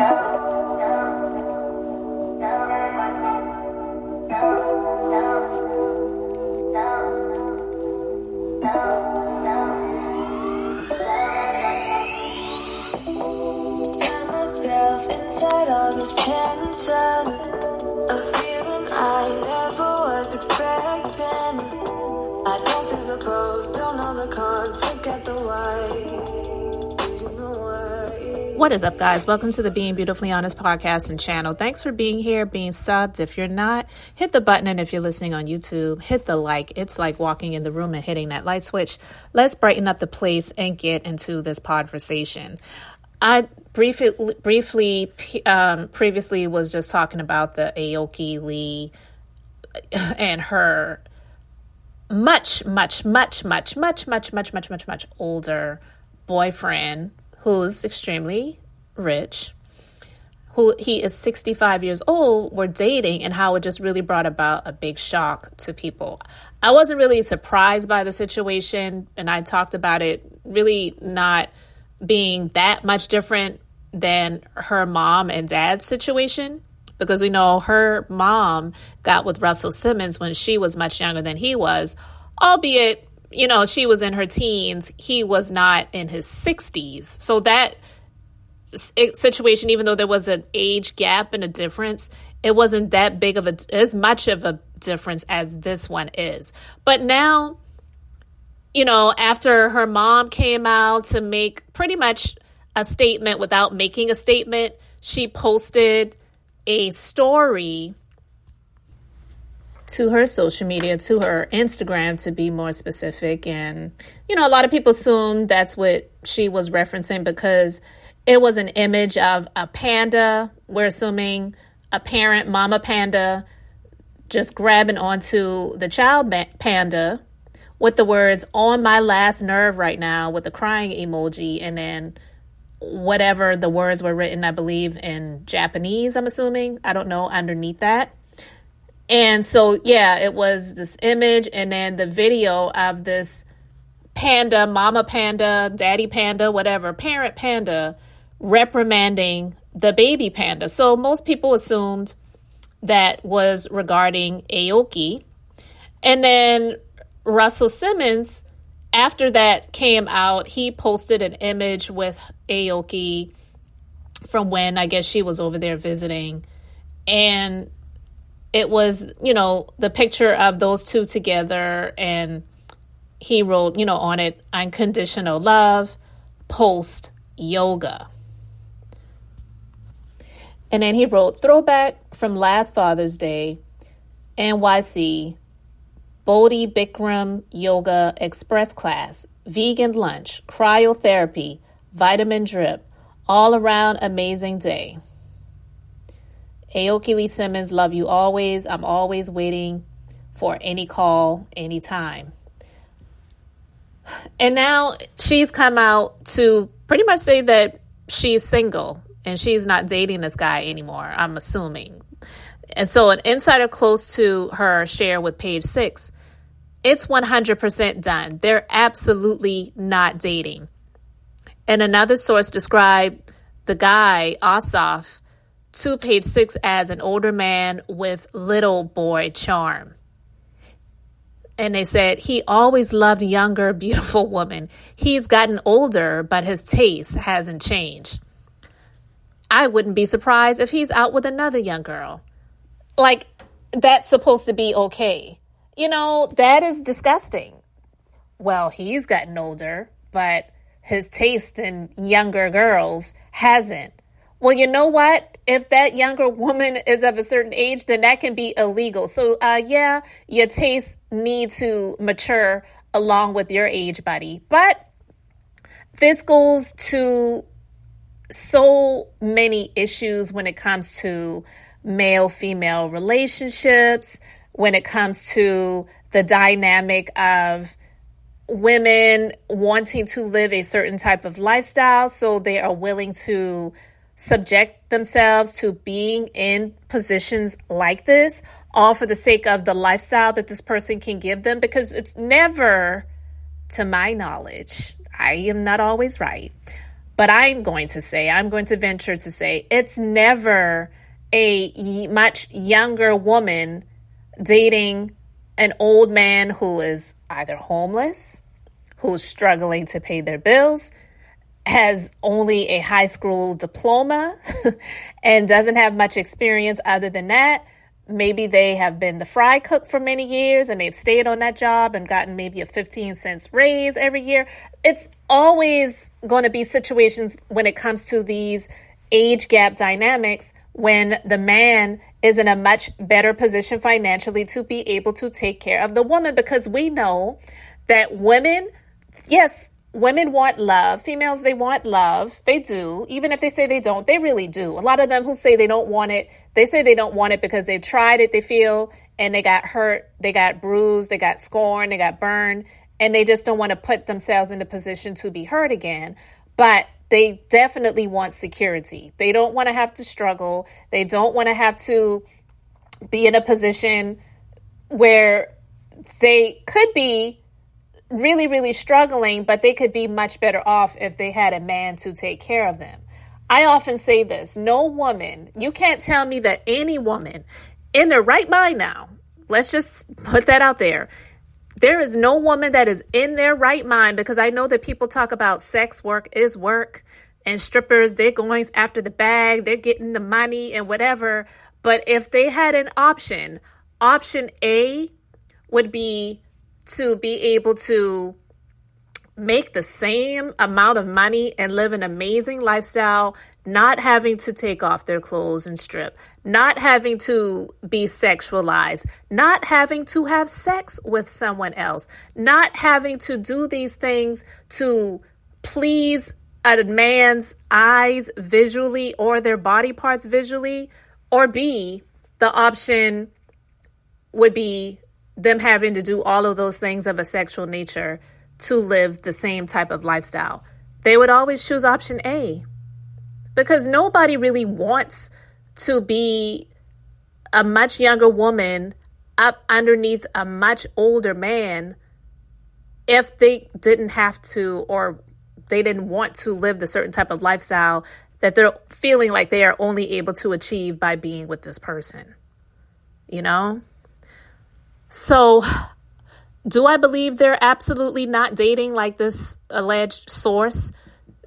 All this tension, a feeling I never was expecting. I don't see the pros, don't know the cons, forget the whys. Do you know why? What is up, guys? Welcome to the Being Beautifully Honest podcast and channel. Thanks for being here, being subbed. If you're not, hit the button, and if you're listening on YouTube, hit the like. It's like walking in the room and hitting that light switch. Let's brighten up the place and get into this conversation. I briefly previously was just talking about the Aokileesimmons and her much older boyfriend, who's extremely rich, who he is 65 years old, were dating, and how it just really brought about a big shock to people. I wasn't really surprised by the situation, and I talked about it really not being that much different than her mom and dad's situation, because we know her mom got with Russell Simmons when she was much younger than he was, albeit, you know, she was in her teens. He was not in his 60s. So that situation, even though there was an age gap and a difference, it wasn't that big of as much of a difference as this one is. But now, you know, after her mom came out to make pretty much a statement without making a statement, she posted a story to her social media, to her Instagram, to be more specific. And, you know, a lot of people assume that's what she was referencing because it was an image of a panda. We're assuming a parent, mama panda, just grabbing onto the child panda with the words, "on my last nerve right now," with the crying emoji, and then whatever the words were written, I believe in Japanese, I'm assuming, I don't know, underneath that. And so, yeah, it was this image and then the video of this panda, mama panda, daddy panda, whatever, parent panda, reprimanding the baby panda. So most people assumed that was regarding Aoki. And then Russell Simmons, after that came out, he posted an image with Aoki from when I guess she was over there visiting. And it was, you know, the picture of those two together. And he wrote, you know, on it, "Unconditional love, post yoga." And then he wrote, "Throwback from last Father's Day, NYC, Bodhi Bikram Yoga Express class, vegan lunch, cryotherapy, vitamin drip, all around amazing day. Aokileesimmons, love you always. I'm always waiting for any call, anytime." And now she's come out to pretty much say that she's single and she's not dating this guy anymore, I'm assuming. And so an insider close to her shared with Page 6, it's 100% done. They're absolutely not dating. And another source described the guy, Asaf, to Page 6 as an older man with little boy charm. And they said, he always loved younger, beautiful women. He's gotten older, but his taste hasn't changed. I wouldn't be surprised if he's out with another young girl. Like, that's supposed to be okay. You know, that is disgusting. Well, he's gotten older, but his taste in younger girls hasn't. Well, you know what? If that younger woman is of a certain age, then that can be illegal. So, yeah, your tastes need to mature along with your age, buddy. But this goes to so many issues when it comes to male-female relationships, when it comes to the dynamic of women wanting to live a certain type of lifestyle, so they are willing to subject themselves to being in positions like this, all for the sake of the lifestyle that this person can give them, because it's never, to my knowledge, I am not always right, But I'm going to venture to say, it's never a much younger woman dating an old man who is either homeless, who's struggling to pay their bills, has only a high school diploma, and doesn't have much experience other than that. Maybe they have been the fry cook for many years and they've stayed on that job and gotten maybe a 15-cent raise every year. It's always going to be situations when it comes to these age gap dynamics when the man is in a much better position financially to be able to take care of the woman, because we know that women, yes, women want love. Females, they want love. They do. Even if they say they don't, they really do. A lot of them who say they don't want it, they say they don't want it because they've tried it, they feel, and they got hurt, they got bruised, they got scorned, they got burned, and they just don't want to put themselves in the position to be hurt again. But they definitely want security. They don't want to have to struggle. They don't want to have to be in a position where they could be really, really struggling, but they could be much better off if they had a man to take care of them. I often say this, no woman, you can't tell me that any woman in their right mind now, let's just put that out there. There is no woman that is in their right mind, because I know that people talk about sex work is work, and strippers, they're going after the bag, they're getting the money and whatever. But if they had an option A would be to be able to make the same amount of money and live an amazing lifestyle, not having to take off their clothes and strip, not having to be sexualized, not having to have sex with someone else, not having to do these things to please a man's eyes visually or their body parts visually, or B, the option would be them having to do all of those things of a sexual nature to live the same type of lifestyle. They would always choose option A, because nobody really wants to be a much younger woman up underneath a much older man if they didn't have to, or they didn't want to live the certain type of lifestyle that they're feeling like they are only able to achieve by being with this person, you know? So do I believe they're absolutely not dating like this alleged source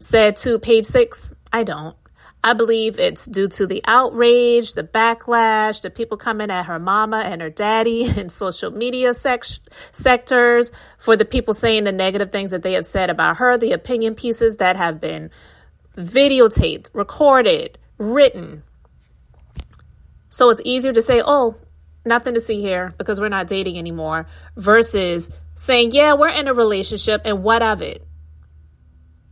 said to Page 6? I don't. I believe it's due to the outrage, the backlash, the people coming at her mama and her daddy in social media sectors, for the people saying the negative things that they have said about her, the opinion pieces that have been videotaped, recorded, written. So it's easier to say, oh, nothing to see here because we're not dating anymore, versus saying, yeah, we're in a relationship and what of it?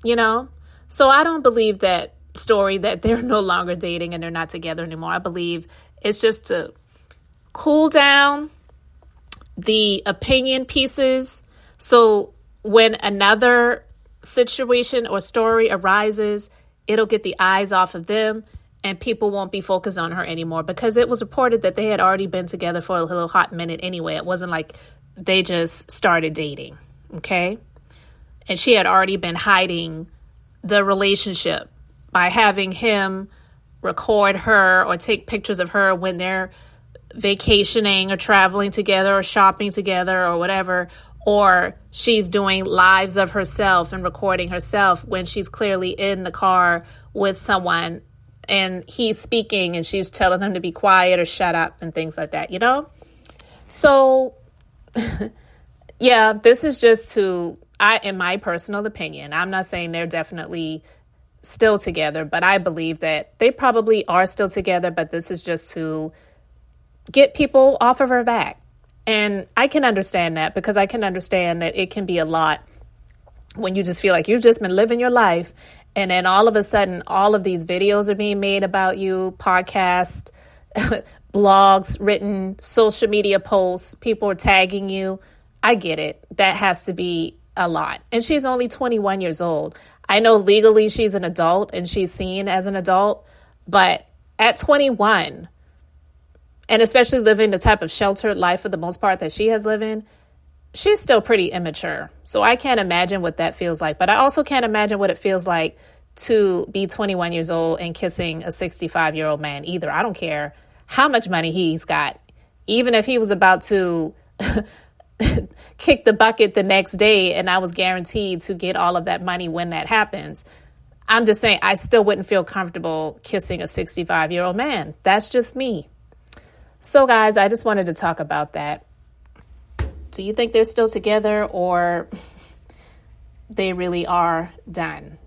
You know? So I don't believe that story that they're no longer dating and they're not together anymore. I believe it's just to cool down the opinion pieces. So when another situation or story arises, it'll get the eyes off of them and people won't be focused on her anymore, because it was reported that they had already been together for a little hot minute anyway. It wasn't like they just started dating. Okay. And she had already been hiding the relationship by having him record her or take pictures of her when they're vacationing or traveling together or shopping together or whatever, or she's doing lives of herself and recording herself when she's clearly in the car with someone and he's speaking and she's telling him to be quiet or shut up and things like that, you know? So, yeah, this is just in my personal opinion, I'm not saying they're definitely still together, but I believe that they probably are still together, but this is just to get people off of her back. And I can understand that, because I can understand that it can be a lot when you just feel like you've just been living your life, and then all of a sudden all of these videos are being made about you, podcasts, blogs written, social media posts, people are tagging you. I get it. That has to be a lot. And she's only 21 years old. I know legally she's an adult and she's seen as an adult, but at 21, and especially living the type of sheltered life for the most part that she has lived in, she's still pretty immature. So I can't imagine what that feels like. But I also can't imagine what it feels like to be 21 years old and kissing a 65-year-old man either. I don't care how much money he's got. Even if he was about to kick the bucket the next day and I was guaranteed to get all of that money when that happens, I'm just saying I still wouldn't feel comfortable kissing a 65-year-old man. That's just me. So guys, I just wanted to talk about that. Do you think they're still together or they really are done?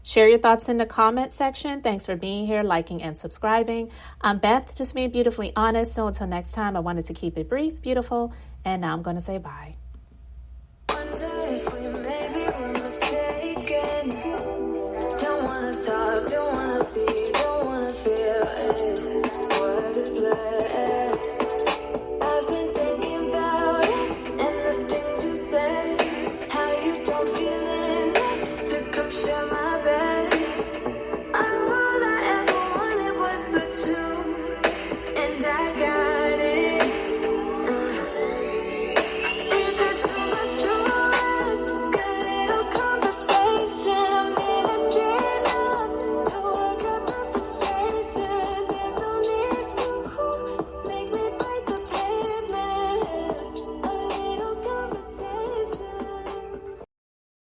Share your thoughts in the comment section. Thanks for being here, liking, and subscribing. I'm Beth, just being beautifully honest. So until next time, I wanted to keep it brief, beautiful, and now I'm going to say bye. Wonder if we maybe were mistaken. Don't wanna talk, don't wanna see, don't wanna feel it.